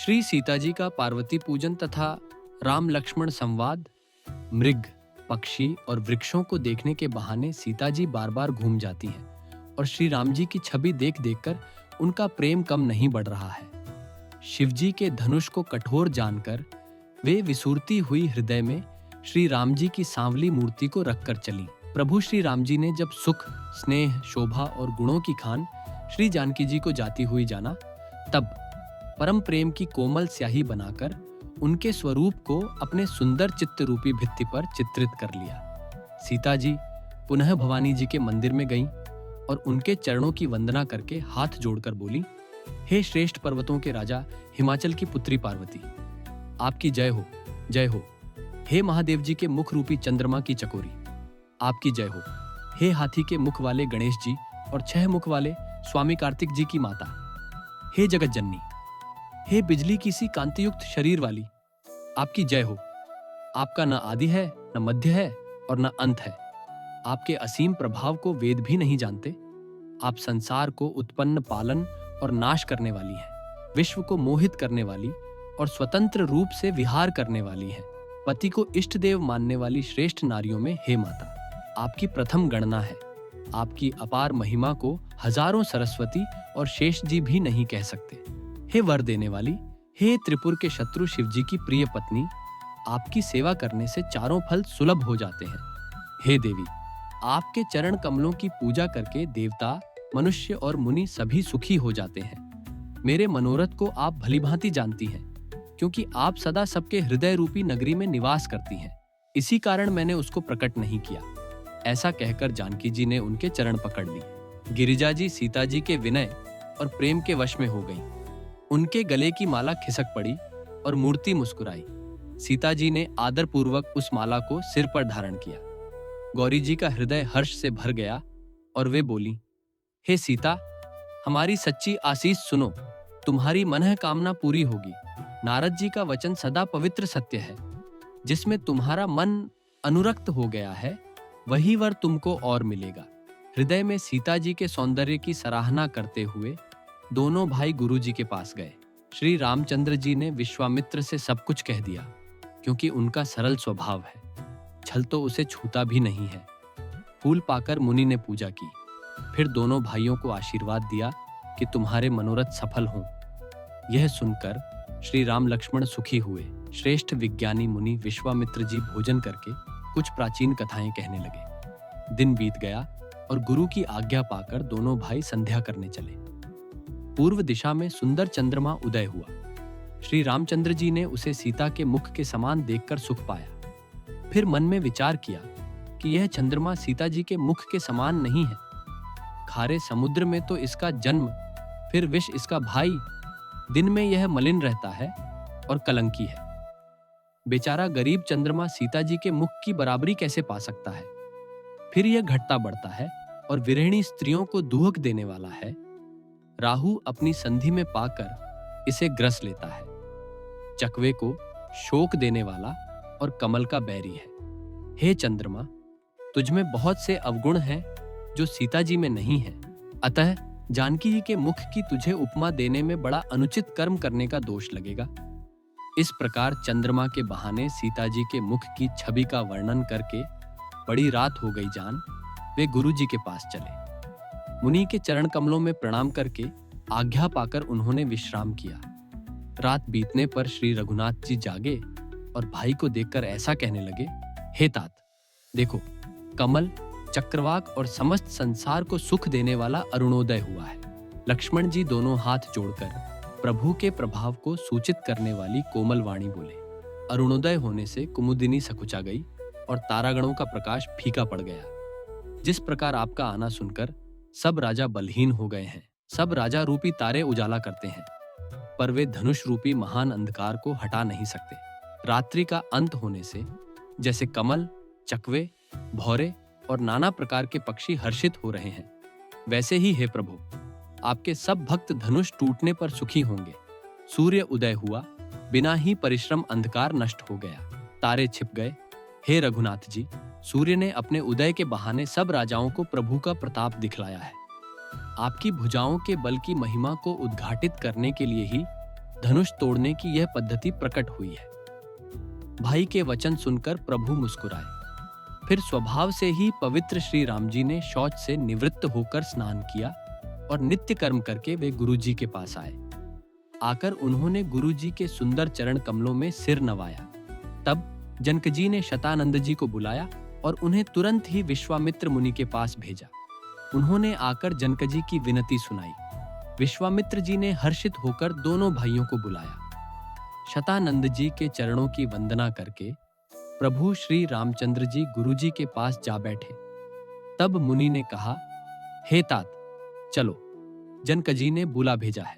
श्री सीता जी का पार्वती पूजन तथा राम लक्ष्मण संवाद। मृग, पक्षी और वृक्षों को देखने के बहाने सीता जी बार बार घूम जाती हैं और श्री राम जी की छवि देख देखकर उनका प्रेम कम नहीं बढ़ रहा है। शिव जी के धनुष को कठोर जानकर वे विसूरती हुई हृदय में श्री राम जी की सांवली मूर्ति को रखकर चली। प्रभु श्री राम जी ने जब सुख, स्नेह, शोभा और गुणों की खान श्री जानकी जी को जाती हुई जाना, तब परम प्रेम की कोमल स्याही बनाकर उनके स्वरूप को अपने सुंदर चित्त रूपी भित्ति पर चित्रित कर लिया। सीता जी पुनः भवानी जी के मंदिर में गईं और उनके चरणों की वंदना करके हाथ जोड़कर बोली, हे श्रेष्ठ पर्वतों के राजा हिमाचल की पुत्री पार्वती, आपकी जय हो, जय हो। हे महादेव जी के मुख रूपी चंद्रमा की चकोरी, आपकी जय हो। हे हाथी के मुख वाले गणेश जी और 6 मुख वाले स्वामी कार्तिक जी की माता, हे जगत जननी, हे बिजली की सी कांतियुक्त शरीर वाली, आपकी जय हो। आपका न आदि है, न मध्य है और न अंत है। आपके असीम प्रभाव को वेद भी नहीं जानते। आप संसार को उत्पन्न, पालन और नाश करने वाली हैं, विश्व को मोहित करने वाली और स्वतंत्र रूप से विहार करने वाली हैं। पति को इष्ट देव मानने वाली श्रेष्ठ नारियों में हे माता, आपकी प्रथम गणना है। आपकी अपार महिमा को हजारों सरस्वती और शेष जी भी नहीं कह सकते। हे वर देने वाली, हे त्रिपुर के शत्रु शिव जी की प्रिय पत्नी, आपकी सेवा करने से चारों फल सुलभ हो जाते हैं। हे देवी, आपके चरण कमलों की पूजा करके देवता, मनुष्य और मुनि सभी सुखी हो जाते हैं। मेरे मनोरथ को आप भलीभांति जानती हैं, क्योंकि आप सदा सबके हृदय रूपी नगरी में निवास करती हैं। इसी कारण मैंने उसको प्रकट नहीं किया। ऐसा कहकर जानकी जी ने उनके चरण पकड़ लिए। गिरिजा जी सीता जी के विनय और प्रेम के वश में हो गईं। उनके गले की माला खिसक पड़ी और मूर्ति मुस्कुराई। सीता जी ने आदर पूर्वक उस माला को सिर पर धारण किया। गौरी जी का हृदय हर्ष से भर गया और वे बोली, हे सीता, हमारी सच्ची आशीष सुनो, तुम्हारी मनः कामना पूरी होगी। नारद जी का वचन सदा पवित्र सत्य है। जिसमें तुम्हारा मन अनुरक्त हो गया है, वही वर तुमको और मिलेगा। हृदय में सीता जी के सौंदर्य की सराहना करते हुए दोनों भाई गुरु जी के पास गए। श्री रामचंद्र जी ने विश्वामित्र से सब कुछ कह दिया, क्योंकि उनका सरल स्वभाव है। छल तो उसे छूता भी नहीं है। फूल पाकर मुनि ने पूजा की, फिर दोनों भाइयों को आशीर्वाद दिया कि तुम्हारे मनोरथ सफल हों। यह सुनकर श्री राम लक्ष्मण सुखी हुए। श्रेष्ठ विज्ञानी मुनि विश्वामित्र जी भोजन करके कुछ प्राचीन कथाएं कहने लगे। दिन बीत गया और गुरु की आज्ञा पाकर दोनों भाई संध्या करने चले। पूर्व दिशा में सुंदर चंद्रमा उदय हुआ। श्री रामचंद्र जी ने उसे सीता के मुख के समान देखकर सुख पाया। फिर मन में विचार किया कि यह चंद्रमा सीता जी के मुख के समान नहीं है। खारे समुद्र में तो इसका जन्म, फिर विष इसका भाई। दिन में यह मलिन रहता है और कलंकी है। बेचारा गरीब चंद्रमा सीता जी के मुख की बराबरी कैसे पा सकता है। फिर यह घटता बढ़ता है और विरहिणी स्त्रियों को दुहक देने वाला है। राहु अपनी संधि में पाकर इसे ग्रस लेता है। चकवे को शोक देने वाला और कमल का बैरी है। हे चंद्रमा, तुझमें बहुत से अवगुण हैं जो सीता जी में नहीं है। अतः जानकी जी के मुख की तुझे उपमा देने में बड़ा अनुचित कर्म करने का दोष लगेगा। इस प्रकार चंद्रमा के बहाने सीता जी के मुख की छवि का वर्णन करके बड़ी रात हो गई जान वे गुरु जी के पास चले। मुनि के चरण कमलों में प्रणाम करके आज्ञा पाकर उन्होंने विश्राम किया। रात बीतने पर श्री रघुनाथ जी जागे और भाई को देखकर ऐसा कहने लगे, हे तात, देखो, कमल, चक्रवाक और समस्त संसार को सुख देने वाला अरुणोदय हुआ है। लक्ष्मण जी दोनों हाथ जोड़कर प्रभु के प्रभाव को सूचित करने वाली कोमल वाणी बोले। अरुणोदय होने से कुमुदिनी सकुचा गई और तारागणों का प्रकाश फीका पड़ गया। जिस प्रकार आपका आना सुनकर सब राजा बलहीन हो गए हैं। सब राजा रूपी तारे उजाला करते हैं, पर वे धनुष रूपी महान अंधकार को हटा नहीं सकते। रात्रि का अंत होने से जैसे कमल, चकवे, भौरे और नाना प्रकार के पक्षी हर्षित हो रहे हैं, वैसे ही हे प्रभु, आपके सब भक्त धनुष टूटने पर सुखी होंगे। सूर्य उदय हुआ, बिना ही परिश्रम अंधकार नष्ट हो गया, तारे छिप गए। हे रघुनाथ जी, सूर्य ने अपने उदय के बहाने सब राजाओं को प्रभु का प्रताप दिखलाया है। आपकी भुजाओं के बल की महिमा को उद्घाटित करने के लिए ही धनुष तोड़ने की यह पद्धति प्रकट हुई है। भाई के वचन सुनकर प्रभु मुस्कुराए। फिर स्वभाव से ही पवित्र श्री राम जी ने शौच से निवृत्त होकर स्नान किया और नित्य कर्म करके वे गुरुजी के पास आए। आकर उन्होंने गुरुजी के सुंदर चरण कमलों में सिर नवाया। तब जनकजी ने शतानंद जी को बुलाया और उन्हें तुरंत ही विश्वामित्र मुनि के पास भेजा। उन्होंने आकर जनकजी की विनती सुनाई। विश्वामित्र जी ने हर्षित होकर दोनों भाइयों को बुलाया। शतानंद जी के चरणों की वंदना करके प्रभु श्री रामचंद्र जी गुरुजी के पास जा बैठे। तब मुनि ने कहा, हे तात, चलो, जनकजी ने बुला भेजा है।